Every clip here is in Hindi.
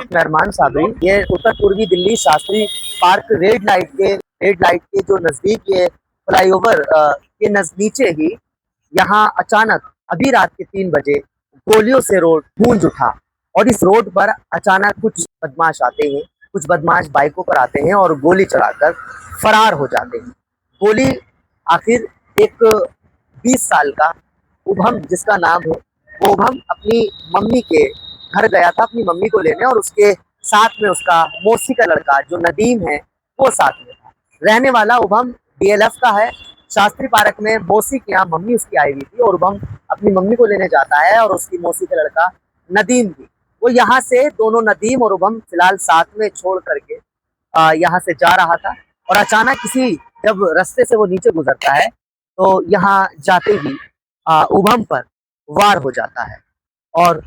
मेहरबान साबरी, ये उत्तर पूर्वी Delhi Shastri park red light के जो नजदीक ये फ्लाईओवर के नीचे ही यहाँ अचानक अभी रात के 3 बजे गोलियों से रोड गूंज उठा। और इस रोड पर अचानक कुछ बदमाश आते हैं, कुछ बदमाश बाइकों पर आते हैं और गोली चलाकर फरार हो जाते हैं। गोली आखिर एक 20 साल का उभम, जिसका नाम है, वो उभम अपनी मम्मी के घर गया था अपनी मम्मी को लेने, और उसके साथ में उसका मौसी का लड़का जो नदीम है वो साथ में था। रहने वाला उभम डीएलएफ का है। शास्त्री पार्क में मौसी के यहाँ मम्मी उसकी आई हुई थी और उभम अपनी मम्मी को लेने जाता है, और उसकी मौसी का लड़का नदीम भी, वो यहाँ से दोनों नदीम और उभम फिलहाल साथ में छोड़ करके यहाँ से जा रहा था। और अचानक जब रास्ते से वो नीचे गुजरता है तो यहाँ जाते ही उभम पर वार हो जाता है। और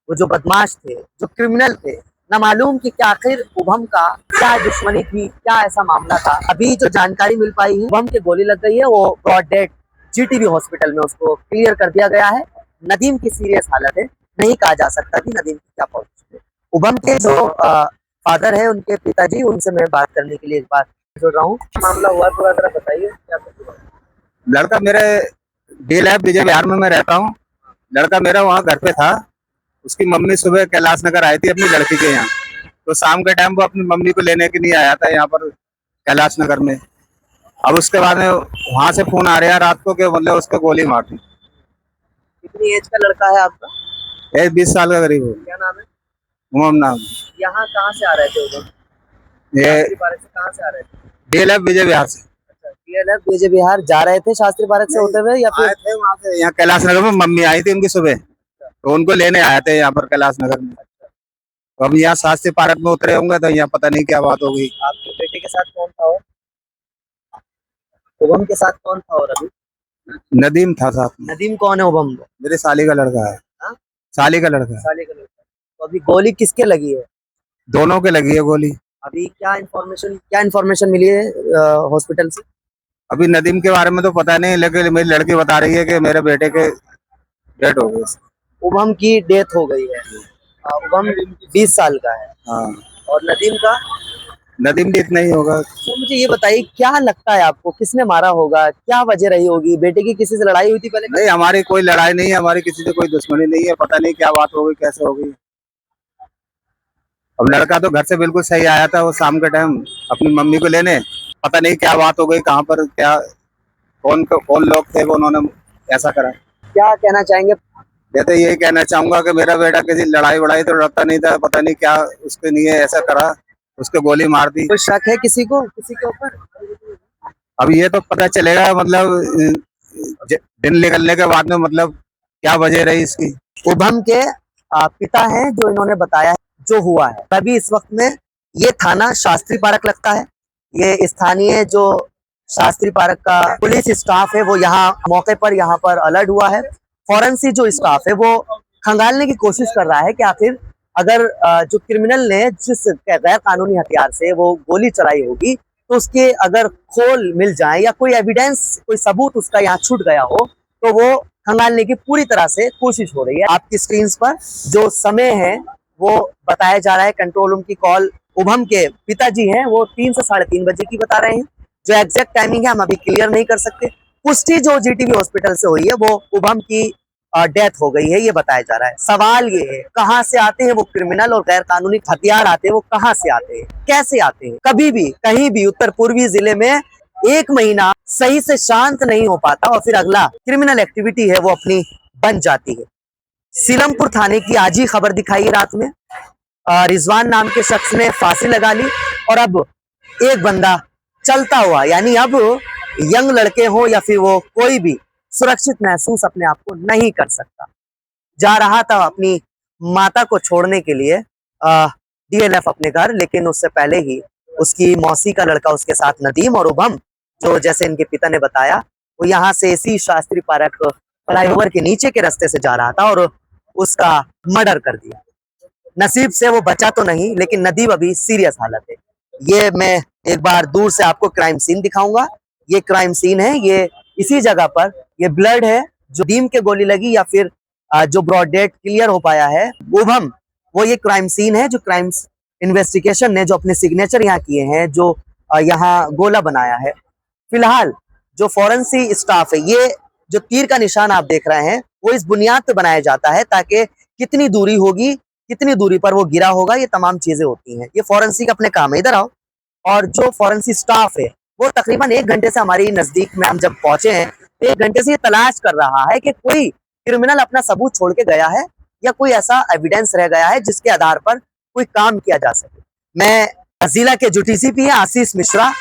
वो जो बदमाश थे, जो क्रिमिनल थे, न मालूम कि क्या आखिर उभम का क्या दुश्मनी थी, क्या ऐसा मामला था। अभी जो जानकारी मिल पाई है, उभम की गोली लग गई है, वो ब्रॉड डेड जीटीबी हॉस्पिटल में उसको क्लियर कर दिया गया है। नदीम की सीरियस हालत है, नहीं कहा जा सकता कि नदीम की क्या पोजीशन है। उभम के जो फादर है, उनके पिताजी, उनसे मैं बात करने के लिए एक बार जोड़ रहा हूँ। मामला हुआ थोड़ा जरा बताइए क्या। लड़का मेरे डीएलएफ विजय विहार में मैं रहता हूँ। लड़का मेरा वहाँ घर पे था। उसकी मम्मी सुबह कैलाश नगर आई थी अपनी लड़की के यहाँ, तो शाम के टाइम वो अपनी मम्मी को लेने के लिए आया था यहाँ पर कैलाश नगर में। अब उसके बाद में वहाँ से फोन आ रहा है रात को कि मतलब उसको गोली मार दी। कितनी एज का लड़का है आपका? 20 साल का करीब हो। क्या नाम है? उमम नाम। यहाँ कहाँ से आ रहे थे उधर? ये शास्त्री पार्क से कहाँ से आ रहे थे? डीएलएफ विजय विहार से। अच्छा, डीएलएफ विजय विहार जा रहे थे शास्त्री पार्क से होते हुए, या फिर आए थे वहाँ से यहाँ कैलाश नगर में? मम्मी आई थी उनकी सुबह, तो उनको लेने आए थे यहाँ पर कैलाश नगर में। तो अब यहाँ शास्त्री पार्क में उतरे होंगे तो यहाँ पता नहीं क्या बात हो गई। आपके बेटे के साथ कौन था? और उभम के साथ कौन था? और अभी नदीम था साथ में। नदीम कौन है? उभम मेरे साली का लड़का है। हाँ? साली का लड़का है। साले का लड़का। तो अभी गोली किसके लगी है? दोनों के लगी है गोली। अभी क्या इन्फॉर्मेशन मिली है हॉस्पिटल से? अभी नदीम के बारे में तो पता नहीं, लेकिन मेरी लड़की बता रही है कि मेरे बेटे के डेथ हो गई। उभम की डेथ हो गई है। उभम 20 साल का है। हाँ। और नदीम का? नदीम भी इतना ही होगा। तो मुझे ये बताइए, क्या लगता है आपको, किसने मारा होगा? क्या वजह रही होगी? बेटे की किसी से लड़ाई हुई थी पहले? नहीं, हमारी कोई लड़ाई नहीं है, हमारी किसी से कोई दुश्मनी नहीं है। पता नहीं क्या बात हो गई, कैसे हो गई। अब लड़का तो घर से बिल्कुल सही आया था, वो शाम के टाइम अपनी मम्मी को लेने, पता नहीं क्या बात हो गई, कहाँ पर क्या कौन लोग थे वो, उन्होंने ऐसा करा। क्या कहना चाहेंगे? मैं तो यही कहना चाहूंगा कि मेरा बेटा किसी लड़ाई वड़ाई तो डरता नहीं था, पता नहीं क्या उसके लिए ऐसा करा, उसको गोली मार दी। कोई शक है किसी के ऊपर? अब ये तो पता चलेगा, मतलब दिन निकलने के बाद में, मतलब क्या वजह रही इसकी। उभम के पिता हैं जो इन्होंने बताया है जो हुआ है। तभी इस वक्त में ये थाना शास्त्री पार्क लगता है। ये स्थानीय जो शास्त्री पार्क का पुलिस स्टाफ है वो यहाँ मौके पर यहाँ पर अलर्ट हुआ है। फॉरेंसिक जो स्टाफ है वो खंगालने की कोशिश कर रहा है कि आखिर अगर जो क्रिमिनल ने जिस गैर कानूनी हथियार से वो गोली चलाई होगी तो उसके अगर खोल मिल जाए या कोई एविडेंस, कोई सबूत उसका यहाँ छूट गया हो, तो वो खंगालने की पूरी तरह से कोशिश हो रही है। आपकी स्क्रीन पर जो समय है वो बताया जा रहा है। कंट्रोल रूम की कॉल उभम के पिताजी हैं, वो 3 से 3:30 बजे की बता रहे हैं। जो एग्जैक्ट टाइमिंग है हम अभी क्लियर नहीं कर सकते। पुष्टि जो जीटीबी हॉस्पिटल से हुई है वो उभम की डेथ हो गई है, ये बताया जा रहा है। सवाल ये है, कहाँ से आते हैं वो क्रिमिनल और गैर कानूनी हथियार आते हैं, वो कहाँ से आते हैं, कैसे आते हैं? कभी भी कहीं भी उत्तर पूर्वी जिले में 1 महीना सही से शांत नहीं हो पाता और फिर अगला क्रिमिनल एक्टिविटी है वो अपनी बन जाती है। सीलमपुर थाने की आज ही खबर दिखाई है रात में, रिजवान नाम के शख्स ने फांसी लगा ली और अब एक बंदा चलता हुआ, यानी अब यंग लड़के हो या फिर वो कोई भी, सुरक्षित महसूस अपने आप को नहीं कर सकता। जा रहा था अपनी माता को छोड़ने के लिए डीएलएफ अपने घर, लेकिन उससे पहले ही उसकी मौसी का लड़का उसके साथ नदीम और उभम, जो जैसे इनके पिता ने बताया, वो यहाँ से इसी शास्त्री पार्क फ्लाईओवर के नीचे के रास्ते से जा रहा था और उसका मर्डर कर दिया। नसीब से वो बचा तो नहीं, लेकिन नदीम अभी सीरियस हालत है। ये मैं एक बार दूर से आपको क्राइम सीन दिखाऊंगा। ये क्राइम सीन है, ये इसी जगह पर ये ब्लड है जो नदीम के गोली लगी, या फिर जो ब्रॉड डेड क्लियर हो पाया है उभम, वो ये क्राइम सीन है जो क्राइम इन्वेस्टिगेशन ने जो अपने सिग्नेचर यहाँ किए हैं, जो यहाँ गोला बनाया है। फिलहाल जो फॉरेंसिक स्टाफ है, ये जो तीर का निशान आप देख रहे हैं वो इस बुनियाद पे बनाया जाता है ताकि कितनी दूरी होगी, कितनी दूरी पर वो गिरा होगा, ये तमाम चीजें होती हैं। ये फॉरेंसिक अपने काम है। इधर आओ। और जो फॉरेंसिक स्टाफ है वो तकरीबन 1 घंटे से हमारी नजदीक में हम जब पहुंचे हैं, तो 1 घंटे से ये तलाश कर रहा है कि कोई क्रिमिनल अपना सबूत छोड़ के गया है या कोई ऐसा एविडेंस रह गया है जिसके आधार पर कोई काम किया जा सके। मैं जिला के जो डीसीपी है आशीष मिश्रा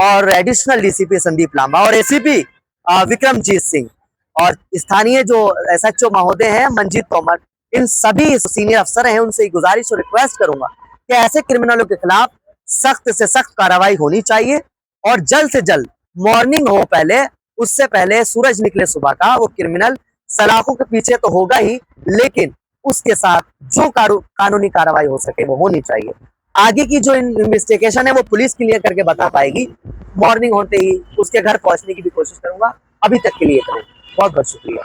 और एडिशनल डीसीपी संदीप लांबा और एसीपी विक्रमजीत सिंह और स्थानीय जो एसएचओ महोदय हैं मंजीत तोमर, इन सभी सीनियर अफसर हैं, उनसे गुजारिश और रिक्वेस्ट करूंगा कि ऐसे क्रिमिनलों के खिलाफ सख्त से सख्त कार्रवाई होनी चाहिए और जल्द से जल्द मॉर्निंग हो पहले, उससे पहले सूरज निकले सुबह का, वो क्रिमिनल सलाखों के पीछे तो होगा ही, लेकिन उसके साथ जो कानूनी कार्रवाई हो सके वो होनी चाहिए। आगे की जो इन्वेस्टिगेशन है वो पुलिस क्लियर करके बता पाएगी। मॉर्निंग होते ही उसके घर पहुंचने की भी कोशिश करूंगा। अभी तक के लिए इतना। बहुत बहुत शुक्रिया।